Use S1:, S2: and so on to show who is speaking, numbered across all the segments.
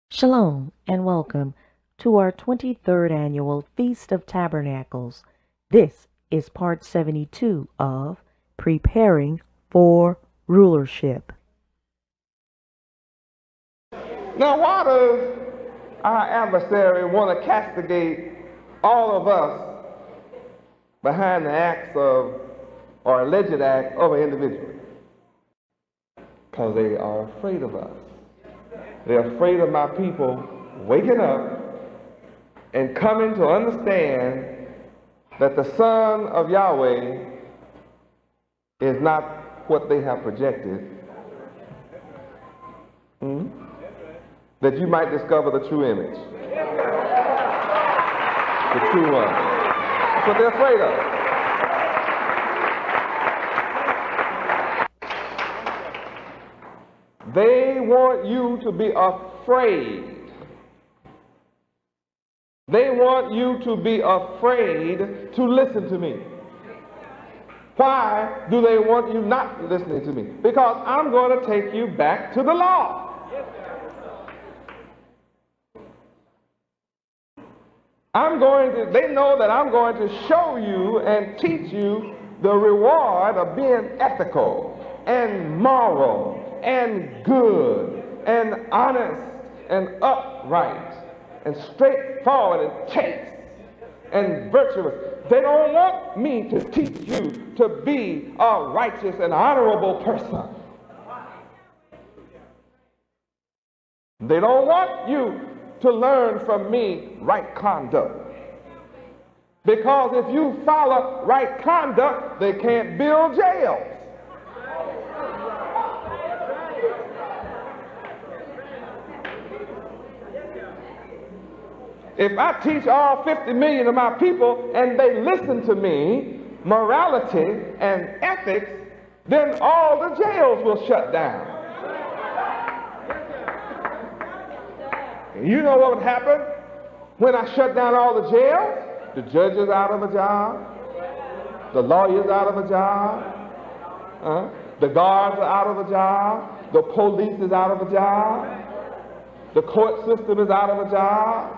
S1: Shalom and welcome to our 23rd annual Feast of Tabernacles. This is part 72 of Preparing for Rulership.
S2: Now, why does our adversary want to castigate all of us behind the acts of, or alleged act of an individual? Because they are afraid of us. They're afraid of my people waking up and coming to understand that the Son of Yahweh is not what they have projected. That you might discover the true image. The true one. That's what they're afraid of. They want you to be afraid. They want you to be afraid to listen to me. Why do they want you not listening to me? Because I'm going to take you back to the law. They know that I'm going to show you and teach you the reward of being ethical and moral and good and honest and upright and straightforward and chaste and virtuous. They don't want me to teach you to be a righteous and honorable person. They don't want you to learn from me right conduct. Because if you follow right conduct, they can't build jails. If I teach all 50 million of my people and they listen to me, morality and ethics, then all the jails will shut down. You know what would happen when I shut down all the jails? The judges out of a job, the lawyers out of a job, the guards are out of a job, the police is out of a job, the court system is out of a job,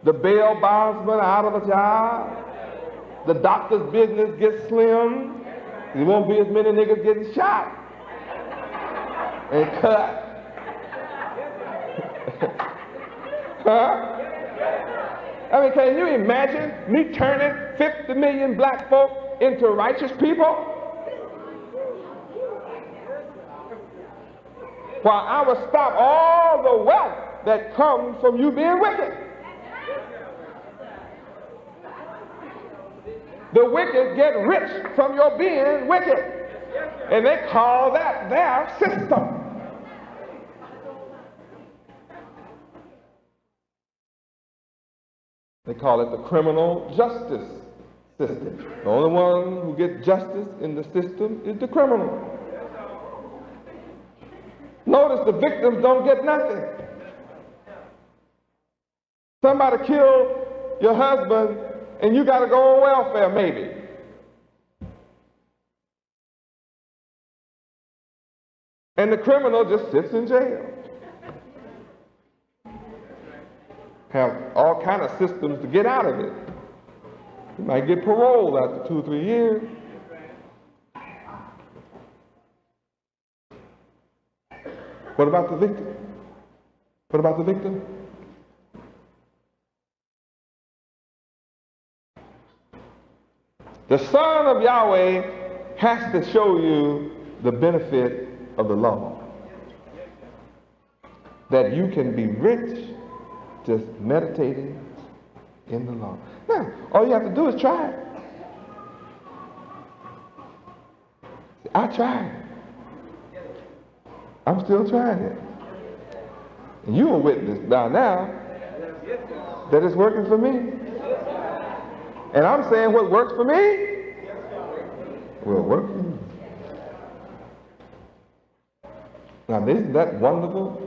S2: the bail bondsmen are out of a job, the doctor's business gets slim, there won't be as many niggas getting shot and cut. I mean, can you imagine me turning 50 million black folk into righteous people? While I would stop all the wealth that comes from you being wicked. The wicked get rich from your being wicked. And they call that their system. They call it the criminal justice system. The only one who gets justice in the system is the criminal. Notice the victims don't get nothing. Somebody killed your husband and you got to go on welfare maybe. And the criminal just sits in jail. Have all kind of systems to get out of it. You might get paroled after 2 or 3 years. What about the victim? What about the victim? The Son of Yahweh has to show you the benefit of the law. That you can be rich just meditating in the law. Now, all you have to do is try it. I tried. I'm still trying it. And you will witness by now that it's working for me. And I'm saying what works for me will work for you. Now, isn't that wonderful?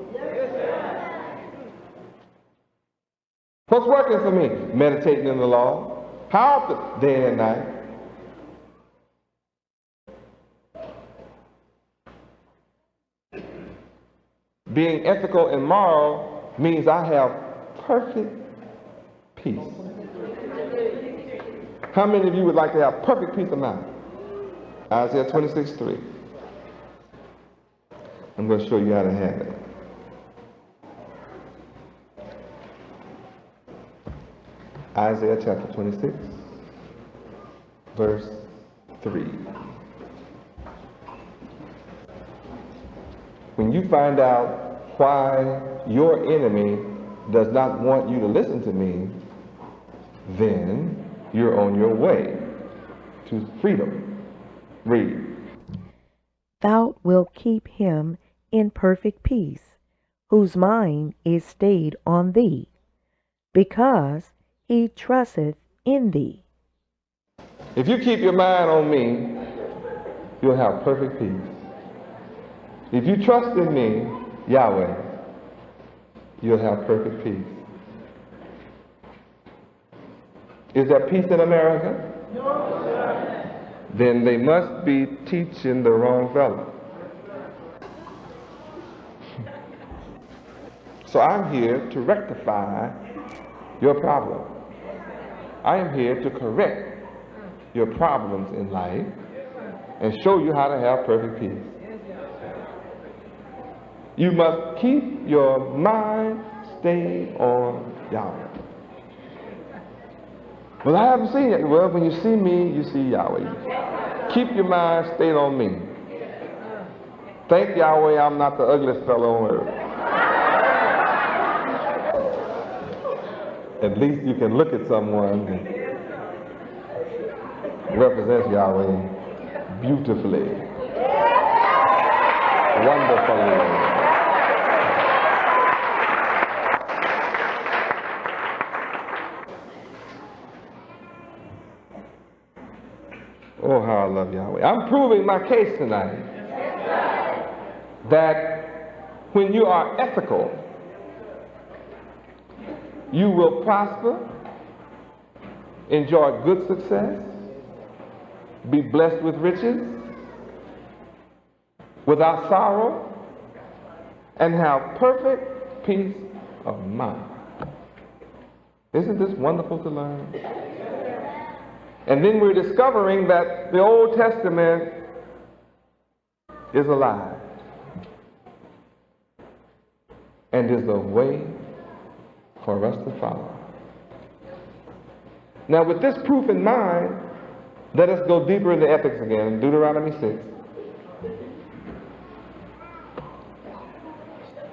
S2: What's working for me? Meditating in the law. How often? Day and night. being ethical and moral means I have perfect peace. How many of you would like to have perfect peace of mind? Isaiah 26:3. I'm going to show you how to have it. Isaiah chapter 26, verse 3. When you find out why your enemy does not want you to listen to me, then you're on your way to freedom. Read.
S1: Thou wilt keep him in perfect peace, whose mind is stayed on thee, because he trusteth in thee.
S2: If you keep your mind on me, you'll have perfect peace. If you trust in me, Yahweh, you'll have perfect peace. Is there peace in America? No, sir. Then they must be teaching the wrong fellow. So I'm here to rectify your problem. I am here to correct your problems in life and show you how to have perfect peace. You must keep your mind stayed on Yahweh. Well, I haven't seen it. Well, when you see me, you see Yahweh. Keep your mind stayed on me. Thank Yahweh I'm not the ugliest fellow on earth. At least you can look at someone that represents Yahweh beautifully, wonderfully. Oh, how I love Yahweh. I'm proving my case tonight that when you are ethical, you will prosper, enjoy good success, be blessed with riches, without sorrow, and have perfect peace of mind. Isn't this wonderful to learn? And then we're discovering that the Old Testament is a lie and is a way for us to follow. Now, with this proof in mind, let us go deeper into ethics again. Deuteronomy 6.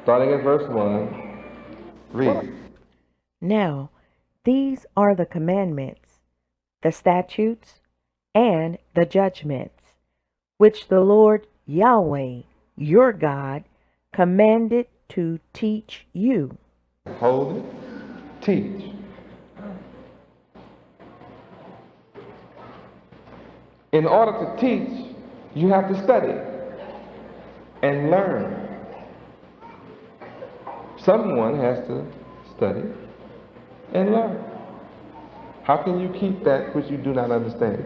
S2: Starting at verse 1. Read.
S1: Now, these are the commandments, the statutes, and the judgments, which the Lord Yahweh, your God, commanded to teach you.
S2: Hold it. Teach. In order to teach, you have to study and learn. Someone has to study and learn. How can you keep that which you do not understand?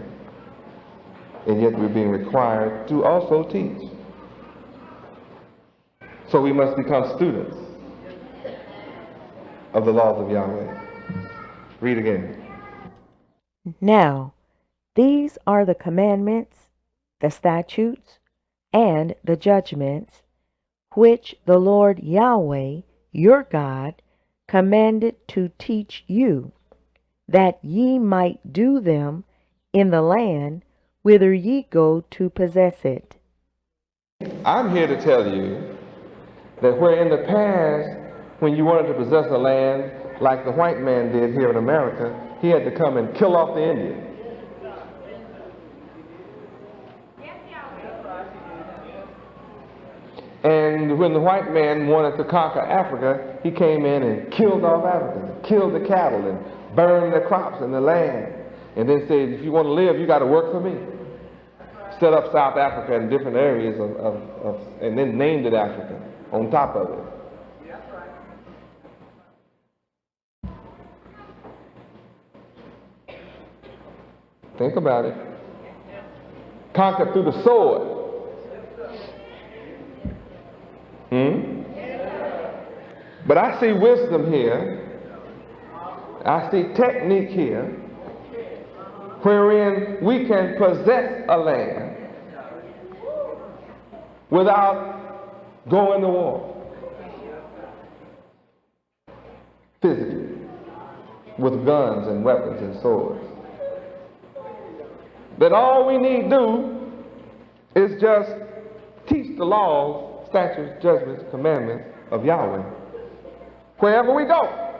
S2: And yet we're being required to also teach. So we must become students of the laws of Yahweh. Read again.
S1: Now, these are the commandments, the statutes, and the judgments, which the Lord Yahweh, your God, commanded to teach you, that ye might do them in the land whither ye go to possess it.
S2: I'm here to tell you that where in the past, when you wanted to possess a land like the white man did here in America, he had to come and kill off the Indian. And when the white man wanted to conquer Africa, he came in and killed off Africans, killed the cattle and burned the crops and the land. And then said, if you want to live, you got to work for me. Set up South Africa in different areas and then named it Africa on top of it. Think about it. Conquered through the sword. But I see wisdom here. I see technique here, wherein we can possess a land without going to war physically with guns and weapons and swords. That all we need do is just teach the laws, statutes, judgments, commandments of Yahweh wherever we go.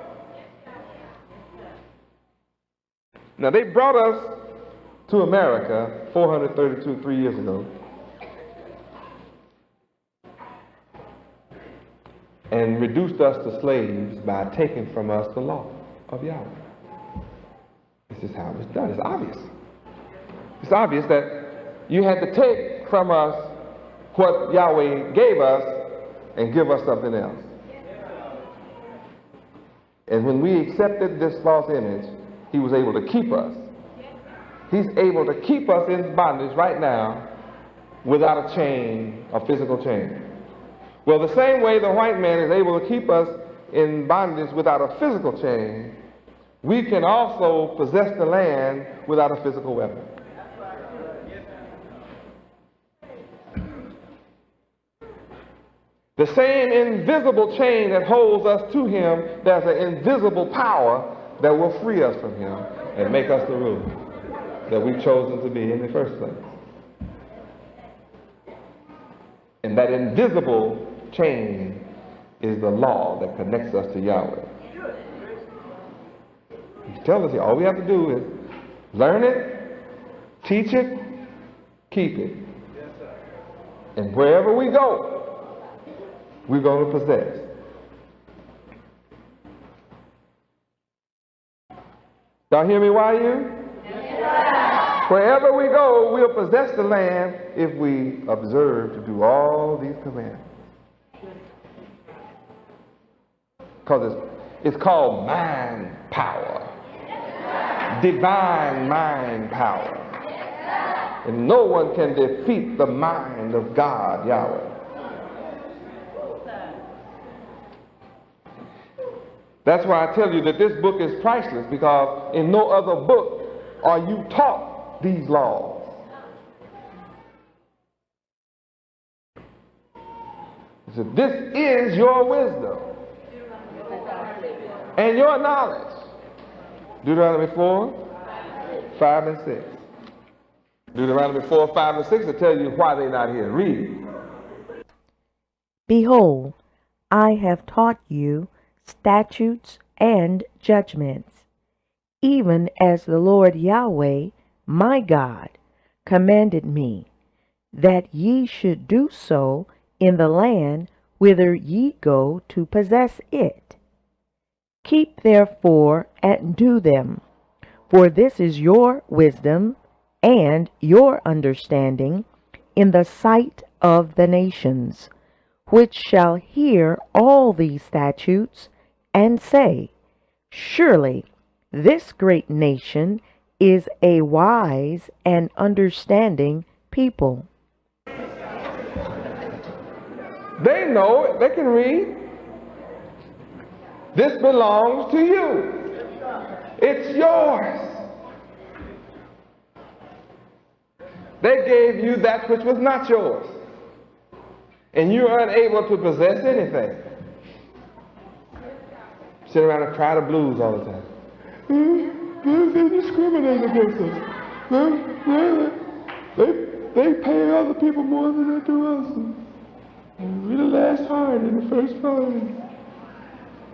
S2: Now, they brought us to America 3 years ago, and reduced us to slaves by taking from us the law of Yahweh. This is how it's done. It's obvious. It's obvious that you had to take from us what Yahweh gave us and give us something else. And when we accepted this false image, he was able to keep us. He's able to keep us in bondage right now without a chain, a physical chain. Well, the same way the white man is able to keep us in bondage without a physical chain, we can also possess the land without a physical weapon. The same invisible chain that holds us to him, there's an invisible power that will free us from him and make us the ruler that we've chosen to be in the first place. And that invisible chain is the law that connects us to Yahweh. He tells us here, all we have to do is learn it, teach it, keep it. And wherever we go, we're going to possess. Y'all hear me, YU? Yes. Wherever we go, we'll possess the land if we observe to do all these commandments. Because it's called mind power. Divine mind power. And no one can defeat the mind of God, Yahweh. That's why I tell you that this book is priceless, because in no other book are you taught these laws. So this is your wisdom and your knowledge. Deuteronomy 4, 5, and 6. Deuteronomy 4, 5, and 6 will tell you why they're not here. Read.
S1: Behold, I have taught you statutes and judgments, even as the Lord Yahweh, my God, commanded me, that ye should do so in the land whither ye go to possess it. Keep therefore and do them, for this is your wisdom and your understanding in the sight of the nations, which shall hear all these statutes and say, surely this great nation is a wise and understanding people.
S2: They know it. They can read. This belongs to you. It's yours. They gave you that which was not yours, and you're unable to possess anything. Sit around and cry the blues all the time. They discriminate against us. They pay other people more than they do us. And we the last hired in the first five.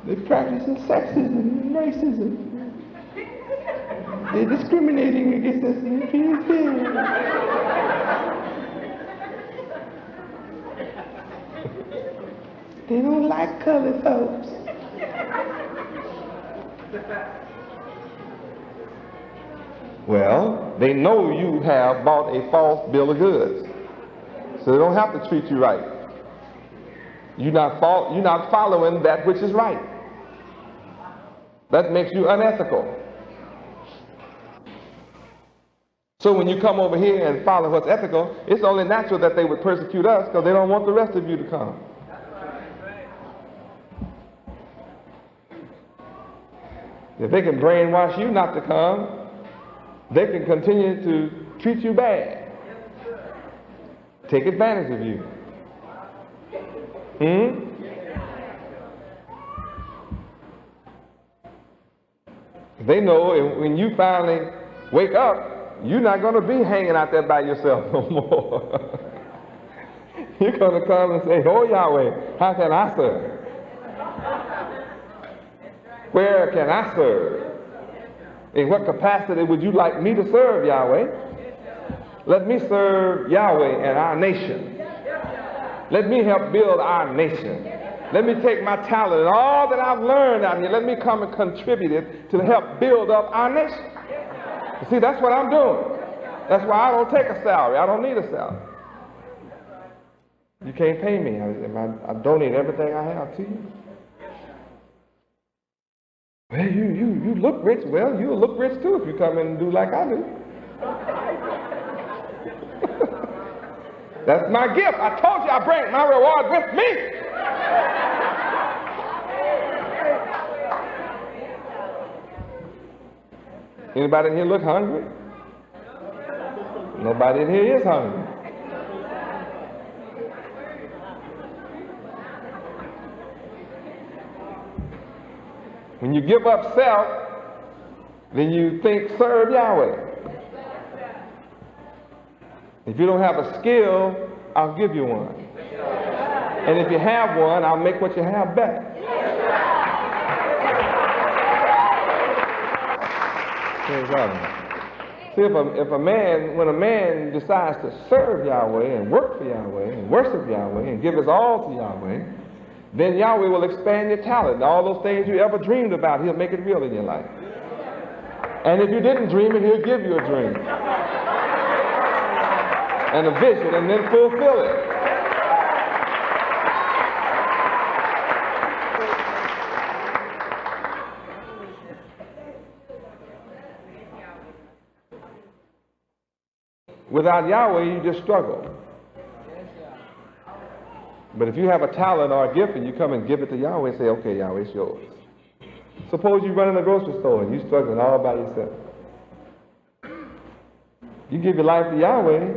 S2: They're practicing sexism and racism. They're discriminating against us and being fair. They don't like colored folks. Well, they know you have bought a false bill of goods, so they don't have to treat you right. You're not following that which is right. That makes you unethical. So when you come over here and follow what's ethical, it's only natural that they would persecute us, because they don't want the rest of you to come. If they can brainwash you not to come, they can continue to treat you bad, take advantage of you. They know when you finally wake up, you're not going to be hanging out there by yourself no more. You're going to come and say, oh Yahweh, how can I serve? Where can I serve? In what capacity would you like me to serve, Yahweh? Let me serve Yahweh and our nation. Let me help build our nation. Let me take my talent and all that I've learned out here, let me come and contribute it to help build up our nation. You see, that's what I'm doing. That's why I don't take a salary. I don't need a salary. You can't pay me. I donate everything I have to you. Well, you look rich. Well, you'll look rich too if you come in and do like I do. That's my gift. I told you I bring my reward with me. Anybody in here look hungry? Nobody in here is hungry. When you give up self, then you think serve Yahweh. If you don't have a skill, I'll give you one. And if you have one, I'll make what you have better. See, when a man decides to serve Yahweh and work for Yahweh and worship Yahweh and give his all to Yahweh, then Yahweh will expand your talent. All those things you ever dreamed about, he'll make it real in your life. And if you didn't dream it, he'll give you a dream and a vision, and then fulfill it. Without Yahweh, you just struggle. But if you have a talent or a gift and you come and give it to Yahweh and say, okay, Yahweh, it's yours. Suppose you run in a grocery store and you're struggling all by yourself. You give your life to Yahweh,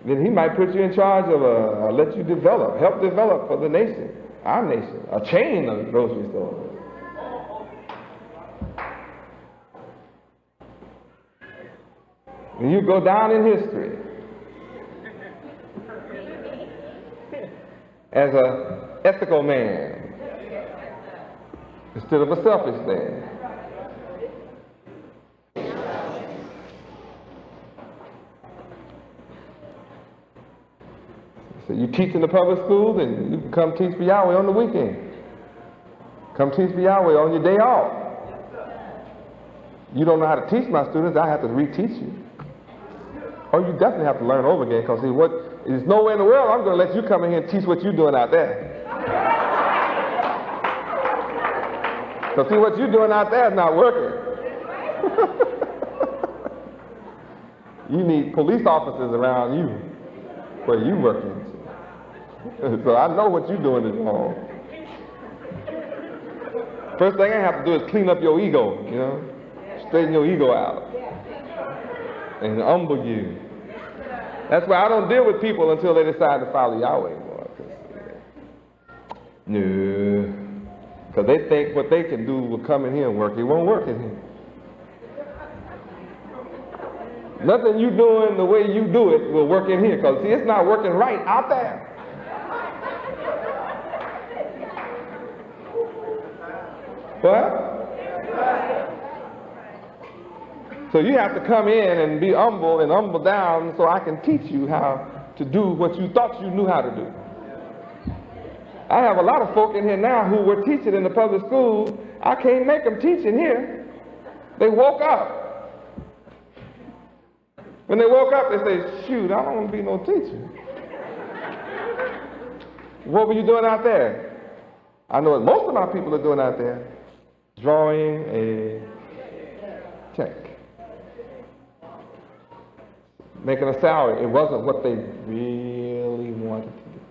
S2: then he might put you in charge of let you develop, help develop for the nation, our nation, a chain of grocery stores. And you go down in history as an ethical man instead of a selfish man. So you teach in the public schools, and you can come teach for Yahweh on the weekend. Come teach for Yahweh on your day off. You don't know how to teach my students, I have to reteach you. Or you definitely have to learn over again, because there's nowhere in the world I'm going to let you come in here and teach what you're doing out there. So see, what you're doing out there is not working. You need police officers around you where you're working. So I know what you're doing is wrong. First thing I have to do is clean up your ego, you know, straighten your ego out and humble you. That's why I don't deal with people until they decide to follow Yahweh anymore. No. Because they think what they can do will come in here and work. It won't work in here. Nothing you doing the way you do it will work in here. Because see, it's not working right out there. What? So you have to come in and be humble and humble down so I can teach you how to do what you thought you knew how to do. I have a lot of folk in here now who were teaching in the public schools. I can't make them teach in here. They woke up. When they woke up, they say, shoot, I don't want to be no teacher. What were you doing out there? I know what most of my people are doing out there. Drawing a check. Making a salary. It wasn't what they really wanted to do.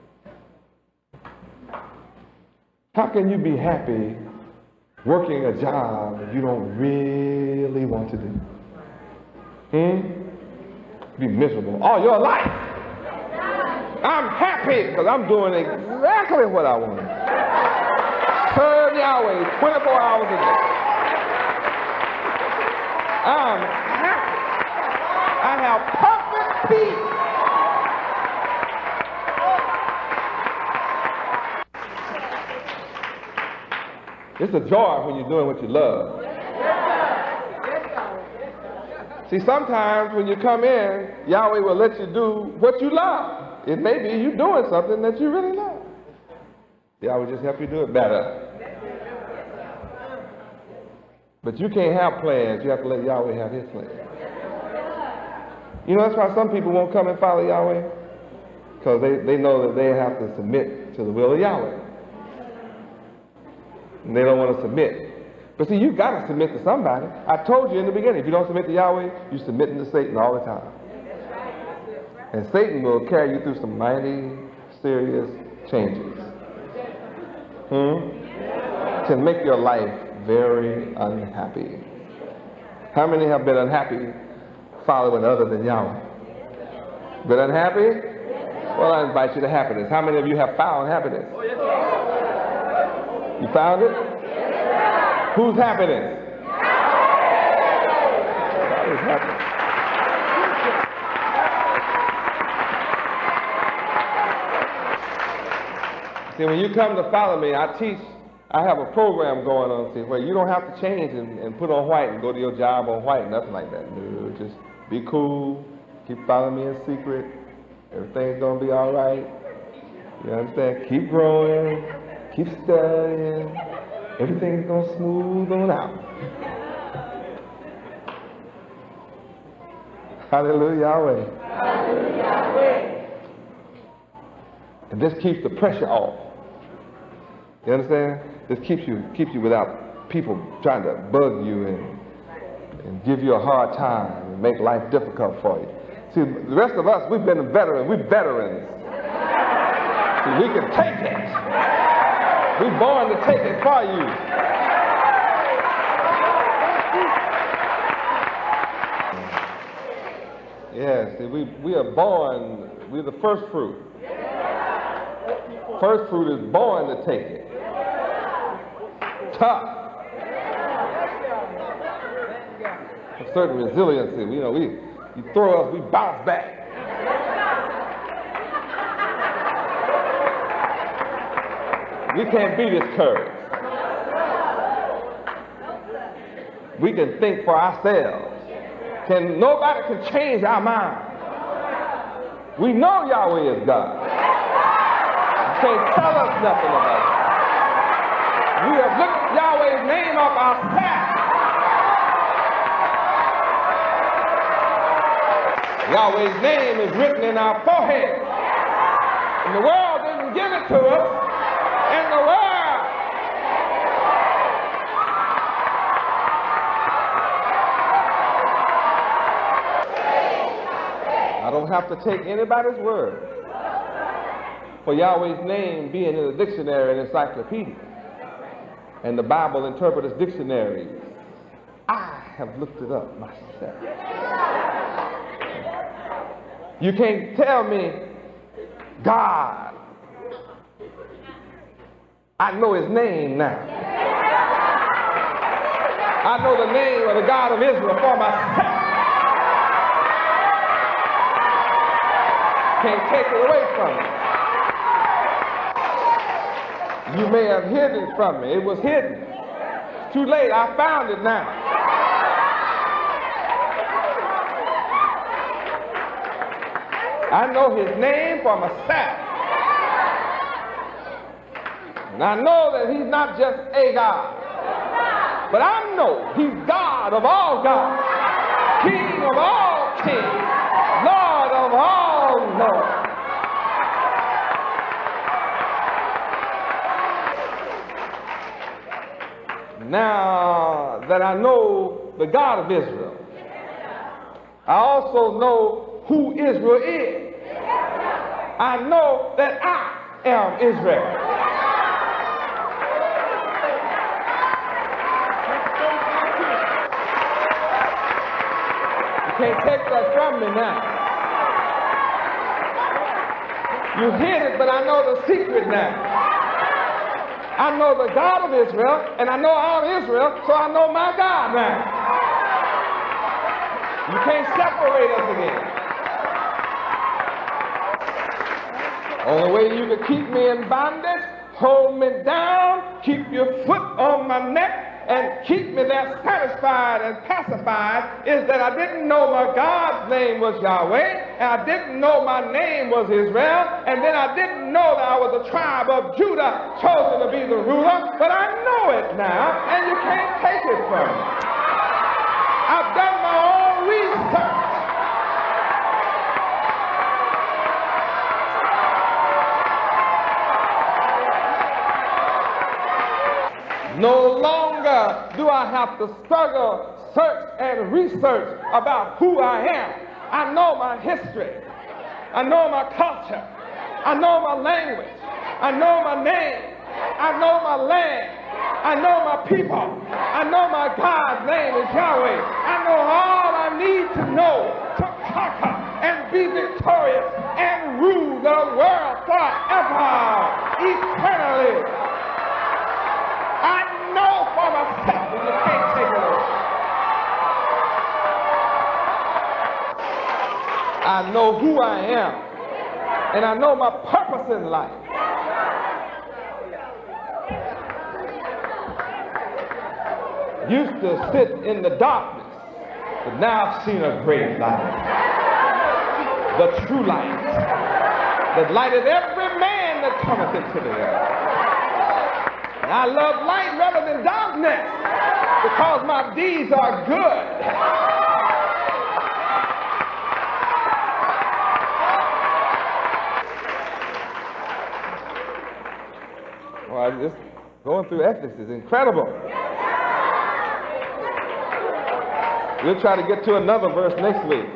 S2: How can you be happy working a job that you don't really want to do? Be miserable all your life. I'm happy because I'm doing exactly what I want to do. Serve Yahweh 24 hours a day. I'm happy. I have perfect peace. It's a joy when you're doing what you love. See, sometimes when you come in, Yahweh will let you do what you love. It may be you doing something that you really love. Yahweh just help you do it better. But you can't have plans. You have to let Yahweh have his plans. You know, that's why some people won't come and follow Yahweh. Because they know that they have to submit to the will of Yahweh. And they don't want to submit. But see, you've got to submit to somebody. I told you in the beginning, if you don't submit to Yahweh, you're submitting to Satan all the time. And Satan will carry you through some mighty serious changes. Can make your life very unhappy. How many have been unhappy following other than Yahweh? Been unhappy? Well, I invite you to happiness. How many of you have found happiness? You found it? Whose happiness? Whose happiness? See, when you come to follow me, I have a program going on, see, where you don't have to change and put on white and go to your job on white, nothing like that. No, just be cool, keep following me in secret, everything's going to be all right. You understand? Keep growing, keep studying, everything's going to smooth on out. Hallelujah, Yahweh. Hallelujah, Yahweh. And this keeps the pressure off. You understand? This keeps you without people trying to bug you and give you a hard time and make life difficult for you. See, the rest of us, we've been veterans. We're veterans. See, we can take it. We're born to take it for you. Yeah, see, we are born, we're the first fruit. First fruit is born to take it. Tough. A certain resiliency. You know, you throw us, we bounce back. We can't be discouraged. We can think for ourselves. Nobody can change our mind. We know Yahweh is God. You can't tell us nothing about it. We have looked Yahweh's name up our staff. Yahweh's name is written in our forehead. And the world didn't give it to us. And the world. I don't have to take anybody's word for Yahweh's name being in the dictionary and encyclopedia. And the Bible Interpreter's Dictionary. I have looked it up myself. You can't tell me God. I know his name now. I know the name of the God of Israel for myself. Can't take it away from me. You may have hidden it from me. It was hidden. It's too late. I found it now. I know his name for myself. And I know that he's not just a God. But I know he's God of all gods. King of all kings. Lord of all lords. Now that I know the God of Israel, I also know who Israel is. I know that I am Israel. You can't take that from me now. You hid it, but I know the secret now. I know the God of Israel, and I know all Israel, so I know my God now. You can't separate us again. Only way you can keep me in bondage, hold me down, keep your foot on my neck, and keep me there satisfied and pacified is that I didn't know my God's name was Yahweh, and I didn't know my name was Israel, and then I didn't know that I was the tribe of Judah chosen to be the ruler, but I know it now, and you can't take it from me. I've done my own research. No longer do I have to struggle, search, and research about who I am. I know my history. I know my culture. I know my language. I know my name. I know my land. I know my people. I know my God's name is Yahweh. I know all I need to know to conquer and be victorious and rule the world forever, eternally. I know for myself, and you can't take it away. I know who I am, and I know my purpose in life. Used to sit in the darkness, but now I've seen a great light. The true light that lighteth every man that cometh into the earth. I love light rather than darkness because my deeds are good. Well, just going through ethics is incredible. We'll try to get to another verse next week.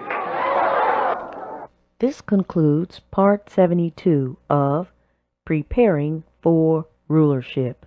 S1: This concludes part 72 of Preparing for Rulership.